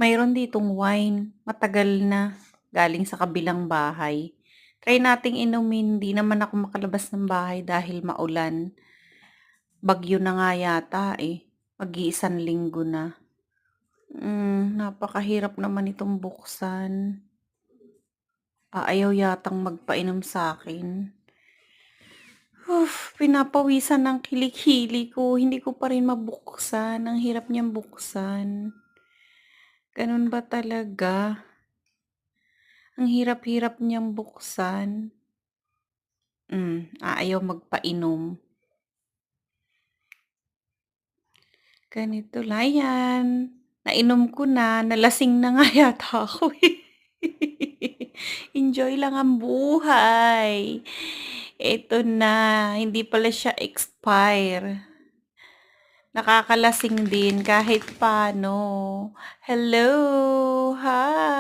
Mayroon ditong wine, matagal na, galing sa kabilang bahay. Try nating inumin, 'di naman ako makalabas ng bahay dahil maulan. Bagyo na nga yata, eh, mag-iisang linggo na. Napakahirap naman itong buksan. Ayaw yatang magpainom sa'kin. Pinapawisan ng kilikili ko, hindi ko pa rin mabuksan, ang hirap niyang buksan. Gano'n ba talaga? Ang hirap-hirap niyang buksan. Ayaw magpainom. Ganito lang, ayan, nainom ko na, nalasing na nga yata ako, eh. Enjoy lang ang buhay. Eto na, hindi pala siya expire. Nakakalasing din kahit paano. Hello, hi.